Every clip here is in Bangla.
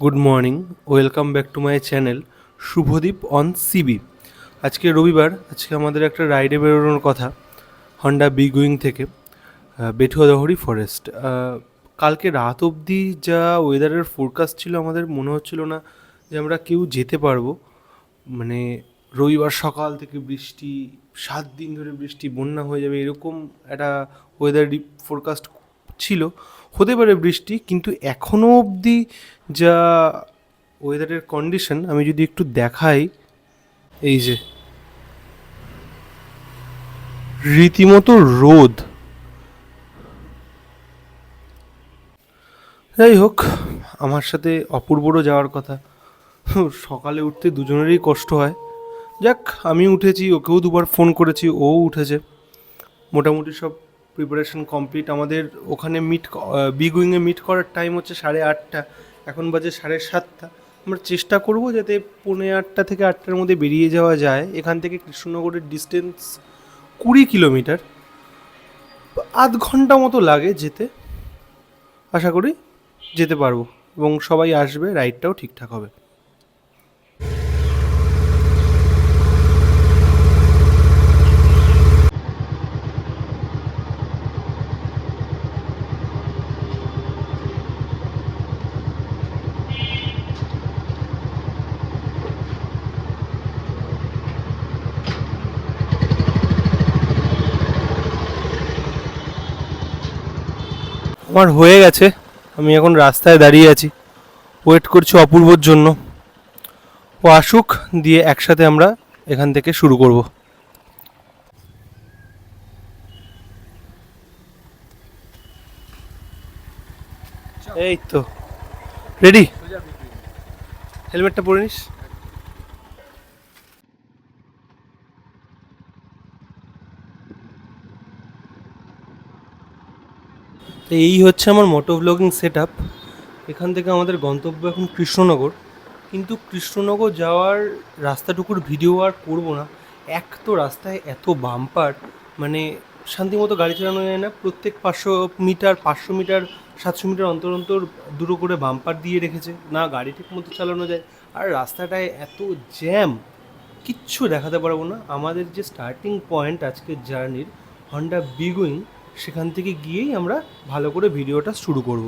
Good morning, welcome back to my channel Subhadip on CB. আজকে রবিবার, আজকে আমাদের একটা রাইডে বেরোনোর কথা হন্ডা বিগুইং থেকে বেঠুয়াদহরি ফরেস্ট। কালকে রাত অবধি যা ওয়েদারের ফোরকাস্ট ছিল, আমাদের মনে হচ্ছিল না যে আমরা কেউ যেতে পারবো। মানে রবিবার সকাল থেকে বৃষ্টি, 7 দিন ধরে বৃষ্টি, বন্যা হয়ে যাবে এরকম একটা ওয়েদার ফোরকাস্ট ছিল। হতে পারে বৃষ্টি, কিন্তু এখনও অবধি যা ওয়েদারের কন্ডিশন আমি যদি একটু দেখাই, এই যে রীতিমতো রোদ। যাই হোক, আমার সাথে অপূর্বরও যাওয়ার কথা। সকালে উঠতে দুজনেরই কষ্ট হয়। যাক, আমি উঠেছি, ওকেও দুবার ফোন করেছি, ও উঠেছে। মোটামুটি সব প্রিপারেশন কমপ্লিট। আমাদের ওখানে বিগুইংয়ে মিট করার টাইম হচ্ছে 8:30, এখন বাজে 7:30। আমরা চেষ্টা করব যাতে 7:45 থেকে 8টার মধ্যে বেরিয়ে যাওয়া যায়। এখান থেকে কৃষ্ণনগরের ডিস্টেন্স 20 কিলোমিটার, আধ ঘন্টা মতো লাগে যেতে। আশা করি যেতে পারবো এবং সবাই আসবে, রাইডটাও ঠিকঠাক হবে। আমার হয়ে গেছে, আমি এখন রাস্তায় দাঁড়িয়ে আছি, ওয়েট করছি অপূর্বর জন্য। ও আসুক, দিয়ে একসাথে আমরা এখান থেকে শুরু করব। এই তো রেডি, হেলমেটটা পরে নিস। তো এই হচ্ছে আমার মোটো ব্লগিং সেট আপ। এখান থেকে আমাদের গন্তব্য এখন কৃষ্ণনগর, কিন্তু কৃষ্ণনগর যাওয়ার রাস্তাটুকুর ভিডিও আর করবো না। এক তো রাস্তায় এত বাম্পার, মানে শান্তিমতো গাড়ি চালানো যায় না। প্রত্যেক 500 মিটার 500 মিটার 700 মিটার অন্তর অন্তর দুটো করে বাম্পার দিয়ে রেখেছে, না গাড়ি ঠিক মতো চালানো যায়। আর রাস্তাটায় এত জ্যাম, কিচ্ছু দেখাতে পারবো না। আমাদের যে স্টার্টিং পয়েন্ট আজকের জার্নির, হন্ডা বিগুইং, সেখান থেকে গিয়েই আমরা ভালো করে ভিডিওটা শুরু করব।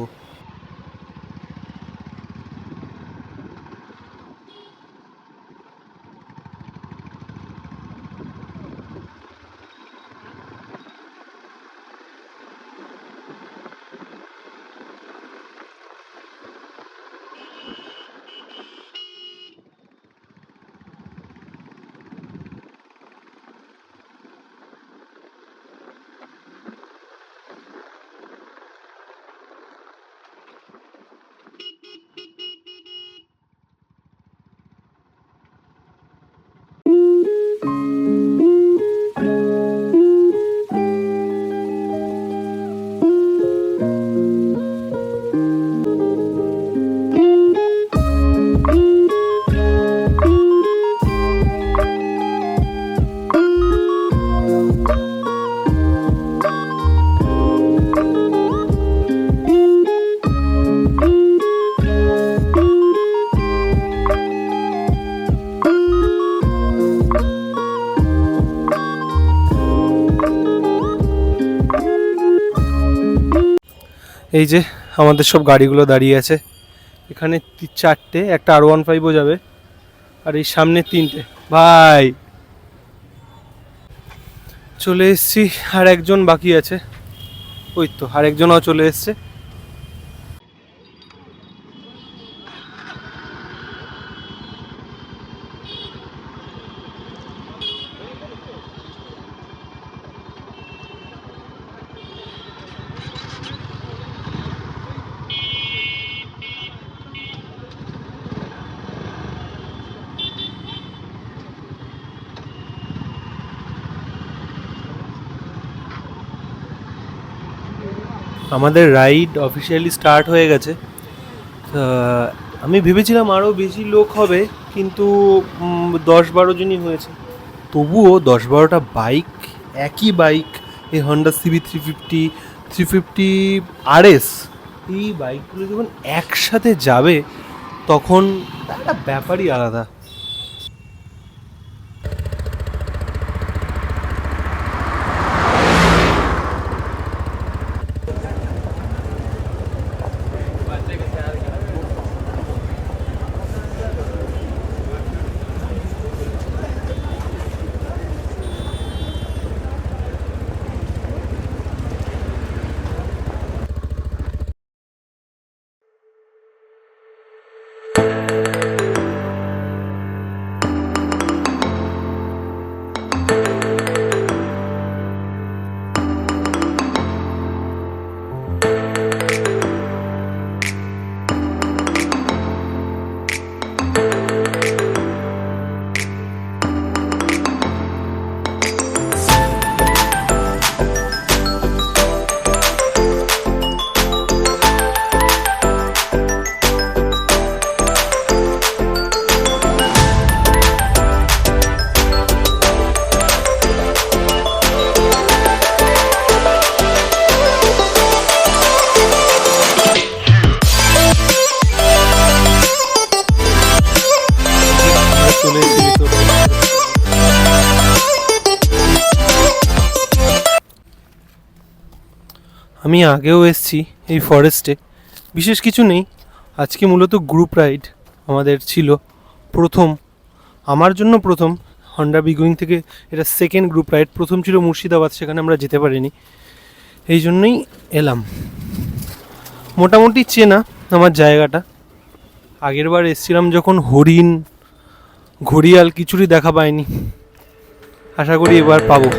এই যে আমাদের সব গাড়িগুলো দাঁড়িয়ে আছে এখানে, 4টে, একটা R15ও যাবে, আর এই সামনে 3টে। ভাই চলে এসছি, আর একজন বাকি আছে। ওই তো আর একজনও চলে এসছে। আমাদের রাইড অফিসিয়ালি স্টার্ট হয়ে গেছে। আমি ভেবেছিলাম আরও বেশি লোক হবে, কিন্তু 10-12 জনই হয়েছে। তবুও 10-12টা বাইক, একই বাইক, এই হন্ডা সিবি 350 RS, এই বাইকগুলো যখন একসাথে যাবে তখন একটা ব্যাপারই আলাদা। চলে এসেছি ভিতরে। আমি আগেও এসেছি এই ফরেস্টে, বিশেষ কিছু নেই। আজকে মূলত গ্রুপ রাইড আমাদের ছিল, প্রথম আমার জন্য প্রথম হন্ডা বিগোয়িং থেকে এটা সেকেন্ড গ্রুপ রাইড। প্রথম ছিল মুর্শিদাবাদ, সেখানে আমরা যেতে পারিনি, এই জন্যই এলাম। মোটামুটি চেনা আমার জায়গাটা, আগের বার এসেছিলাম যখন হরিণ ঘড়িয়াল কিছুরই দেখা পাইনি, আশা করি এবার পাবো।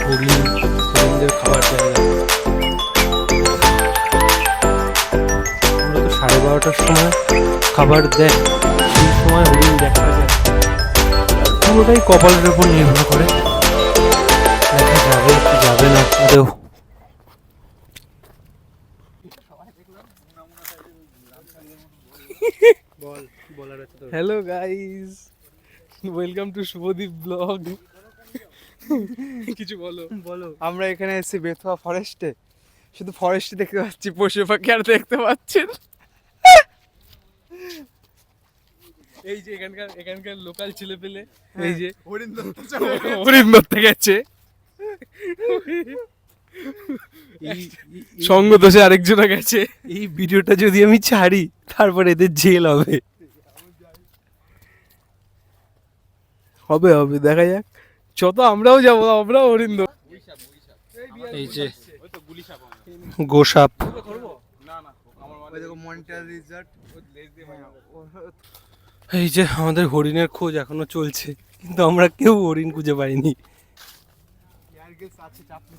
হরিণদের খাবার জায়গা। মূলত 12:30টার সময় খাবার দেয়, সেই সময় হরিণ দেখা যায়। পুরোটাই কপালের উপর নির্ভর করে, দেখা যাবে কি যাবে না আদৌ। Hello guys, welcome to Subhadip blog. কিছু বলো বলো। আমরা এখানে এসেছি বেথুয়া ফরেস্টে, শুধু ফরেস্টে দেখতে পাচ্ছি, পশু পাখি আর দেখতে পাচ্ছেন। এই যে এখানকার লোকাল ছেলে পেলে, এই যে হরিণ ধরতে গেছে, সঙ্গ দোষে আরেকজনা গেছে। এই ভিডিওটা যদি আমি ছাড়ি তারপর এদের জেল হবে। হবে হবে, দেখা যাক। যত আমরাও যাবো, আমরাও হরিণ ধরবো। এই যে গোসাপ, এই যে আমাদের হরিণের খোঁজ এখনো চলছে, কিন্তু আমরা কেউ হরিণ খুঁজে পাইনি।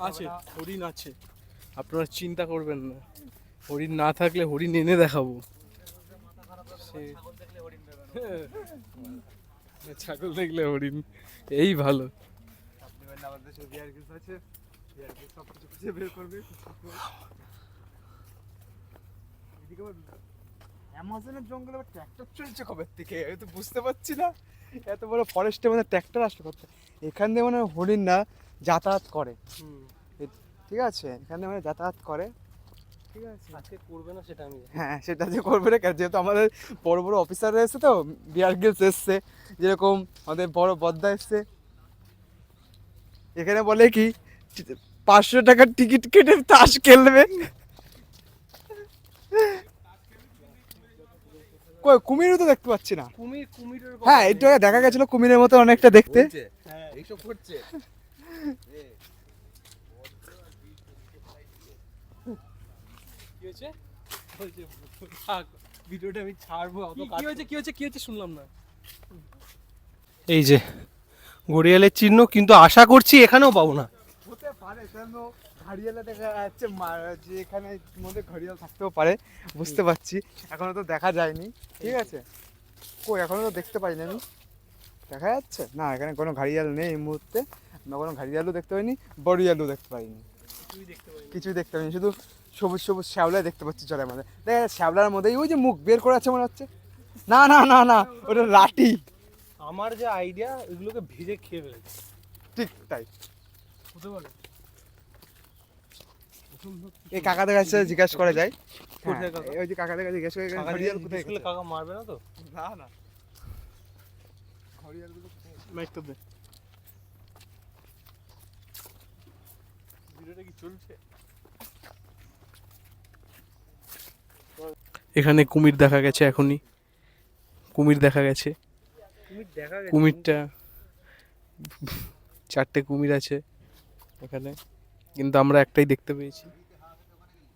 আছে, হরিণ আছে, আপনারা চিন্তা করবেন না। হরিণ না থাকলে হরিণ এনে দেখাবো। ছাগল দেখলে হরিণ, এই ভালো। অ্যামাজনের জঙ্গলে ট্র্যাক্টর চলছে কবে থেকে তো বুঝতে পারছি না। এত বড় ফরেস্টের মধ্যে ট্র্যাক্টর আসতে করতে, এখান দিয়ে মানে হরিণ না যাতায়াত করে। ঠিক আছে, এখানে মানে যাতায়াত করে। ঠিক আছে, আজকে করবে না সেটা আমি, হ্যাঁ সেটা যে করবে না, যেহেতু আমাদের বড় বড় অফিসাররা এসছে, তো বিয়ার গ্রিলস এসছে, যেরকম আমাদের বড় বদ্দা এসছে। এখানে বলে কি 500 টাকার টিকিট কেটে তাস খেলবে। কই কুমিরও তো দেখতে পাচ্ছি না। কুমিরের হ্যাঁ একটু আগে দেখা গেছিল কুমিরের মতো অনেকটা দেখতে। এইসব করছে। কি হয়েছে বলছে, থাক ভিডিওটা আমি ছাড়বো। কি হয়েছে শুনলাম না। এই যে ঘড়িয়ালের চিহ্ন, কিন্তু আশা করছি এখানেও পাবো না। হতে পারে, কেন ঘড়িয়ালে দেখা যাচ্ছে যে এখানে মধ্যে ঘড়িয়াল থাকতেও পারে, বুঝতে পারছি। এখনো তো দেখা যায়নি। ঠিক আছে, কই এখনো তো দেখতে পাইনি আমি। দেখা যাচ্ছে না, এখানে কোনো ঘাড়িয়াল নেই এই মুহূর্তে। আমরা কোনো ঘাড়িয়ালও দেখতে পাইনি, বড়িয়ালও দেখতে পাইনি, কিছুই দেখতে পাইনি, শুধু সবুজ সবুজ শ্যাওলাই দেখতে পাচ্ছি জলের মধ্যে। দেখ শ্যাওলার মধ্যেই ওই যে মুখ বের করে আছে মনে হচ্ছে। না না না না, ওটা লাঠি। আমার যে আইডিয়া এগুলোকে ভেজে খেয়ে ফেলেছে। ঠিক তাই। হতে পারে। এই কাকাদের কাছে জিজ্ঞাসা করা যায়। কোথায় কাকা? ওই যে কাকাদের কাছে জিজ্ঞাসা করে কাকা ঘাড়িয়াল জিজ্ঞেস কোথায় করলে গেছে? কাকা মারবে না তো? না না, ঘাড়িয়ালগুলো কোথায় গেছে? মাইকটা দে। ভিডিওটা কি চলছে? এখানে কুমির দেখা গেছে, এখনই কুমির দেখা গেছে। কুমির দেখা গেছে। কুমিরটা 4টে কুমির আছে এখানে, কিন্তু আমরা একটাই দেখতে পেয়েছি।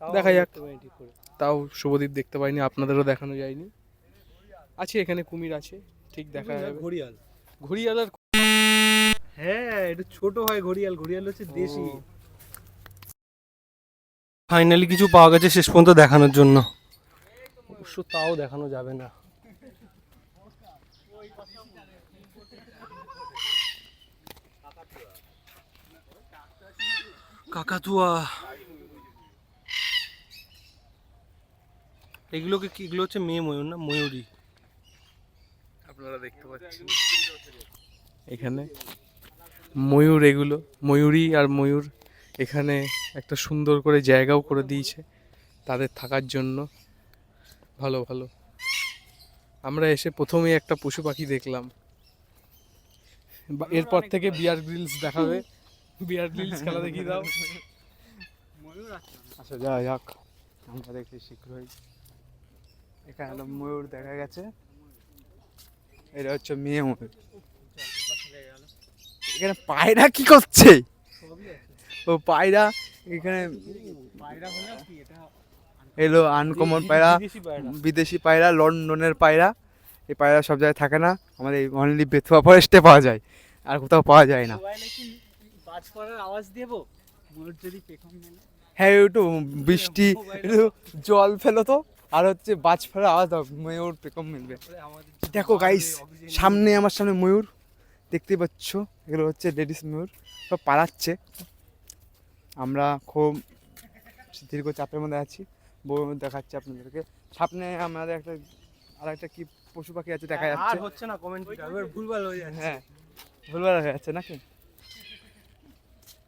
তাও দেখা আমি যাক। দেখতে পাইনি ঠিক করে। তাও শুভদীপ দেখতে পাইনি, আপনাদেরও দেখানো যায়নি। আছে এখানে কুমির আছে, ঠিক দেখা যাবে। ঘড়িয়াল। ঘড়িয়াল আর হ্যাঁ, এটা ছোট হয় ঘড়িয়াল, ঘড়িয়াল হচ্ছে দেশি। ফাইনালি কিছু পাওয়া গেছে শেষ পর্যন্ত দেখানোর জন্য। অবশ্য তাও দেখানো যাবে না। কাকাতুয়া। এগুলোকে কি, এগুলো হচ্ছে মেয়ে ময়ূর না ময়ূরী? আপনারা দেখতে পাচ্ছেন এখানে ময়ূর, এগুলো ময়ূরী আর ময়ূর। এখানে একটা সুন্দর করে জায়গাও করে দিয়েছে তাদের থাকার জন্য। ভালো ভালো। আমরা এসে প্রথমেই একটা পশু পাখি দেখলাম। এরপর থেকে বিয়ার গ্রিলস দেখাবে। বিয়ার গ্রিলস খেলা দেখিয়ে দাও। আচ্ছা যা যাক, আমরা দেখি শীঘ্রই। এখানে একটা ময়ূর দেখা গেছে, এটা হচ্ছে মেয়ে ময়ূর। এখানে পায়রা কি করছে? ও পায়রা এখানে এলো আনকমন পায়রা, বিদেশি পায়রা। বিদেশি পায়রা, লন্ডনের পায়রা। এই পায়রা সব জায়গায় থাকে না, আমাদের এই অনলি বেথুয়া ফরেস্টে পাওয়া যায়, আর কোথাও পাওয়া যায় না। বাজ পড়ার আওয়াজ দেবো ময়ূর যদি পেখম মেলে। হ্যাঁ একটু বৃষ্টি, একটু জল ফেলো তো, আর হচ্ছে বাজ ফেলার আওয়াজ দাও, ময়ূর পেখম মিলবে। দেখো গাইস, সামনে আমার সামনে ময়ূর দেখতে পাচ্ছ, এগুলো হচ্ছে লেডিস ময়ূর, সব পালাচ্ছে। আমরা খুব দীর্ঘ চাপের মধ্যে আছি, বউর মধ্যে দেখাচ্ছি আপনাদেরকে। সামনে আমাদের একটা আর একটা কি পশু পাখি আছে দেখা যাচ্ছে। আর হচ্ছে না কমেন্ট, এবার ভুলভাল হয়ে যাচ্ছে। হ্যাঁ ভুলভাল হয়ে যাচ্ছে নাকি?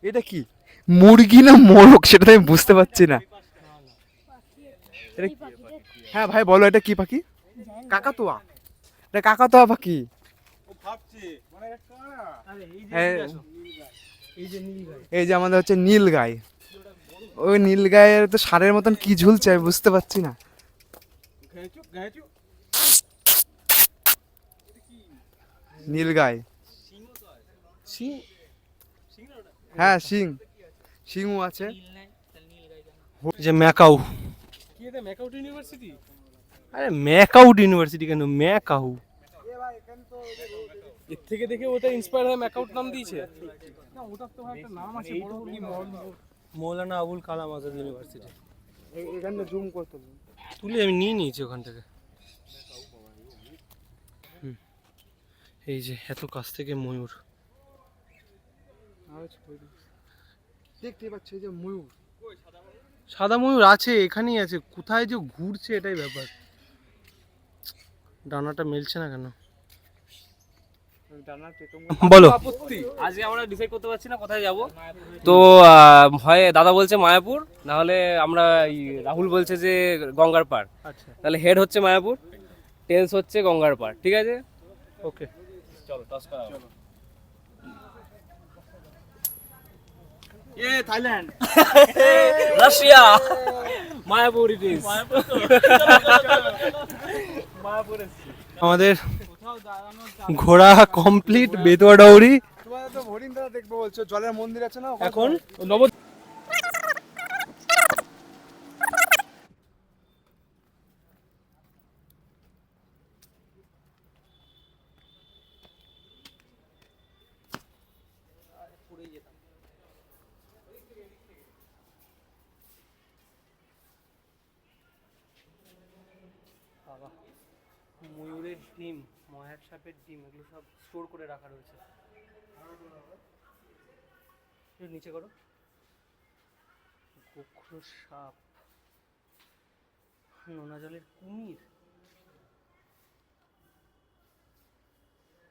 এটা কি মুরগি না মোরগ সেটা তো আমি বুঝতে পারছি না। এটা হ্যাঁ ভাই বলো, এটা কি পাখি? কাকাতুয়া। এটা কাকাতুয়া পাখি। হ্যাঁ, এই যে নীল গাই। এই যে আমাদের হচ্ছে নীল গাই। ওই নীল গায়ের তো ষাঁড়ের মতন কি ঝুলছে আমি বুঝতে পারছি না। নীল গাই, হ্যাঁ শিং, শিংও আছে। যে ম্যাকাউ। কি এটা ম্যাকাউট ইউনিভার্সিটি? আরে ম্যাকাউট ইউনিভার্সিটি কেন, ম্যাকাউ। এর থেকে দেখে ওটা ইন্সপায়ার হয়ে ম্যাকাউট নাম দিয়েছে। না ওটার তো ভাই একটা নাম আছে বড় কি মৌলানা আবুল কালাম আজাদ ইউনিভার্সিটি। এখানে জুম করতে হবে। তুলে আমি নিয়ে নিয়েছি ওখান থেকে। এই যে এত কাছ থেকে ময়ূর দেখতে পাচ্ছি, এই যে ময়ূর। সাদা ময়ূর আছে, এখানেই আছে, কোথায় যে ঘুরছে এটাই ব্যাপার। ডানাটা মেলছে না কেন? বলো। আজকে আমরা ডিসাইড করতে পারছি না কোথায় যাব। তো হয় দাদা বলছে মায়াপুর, না হলে আমরা রাহুল বলছে যে গঙ্গার পাড়। আচ্ছা তাহলে হেড হচ্ছে মায়াপুর, টেলস হচ্ছে গঙ্গার পাড়। ঠিক আছে, ওকে। চলো টস করা হোক। Thailand, Russia, Mayapur it is. আমাদের ঘোরা কমপ্লিট, বেতুয়া ডাউরি। তোমাদের তো হরিণ দাদা দেখবো বলছো, জলের মন্দির আছে না ওখানে? এখন ময়ূরের ডিম। ময়ার সাপের ডিম এগুলো সব স্টোর করে রাখা রয়েছে। একটু নিচে করো। গোখরো সাপ, নোনা জলের কুমির,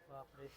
বাপরে।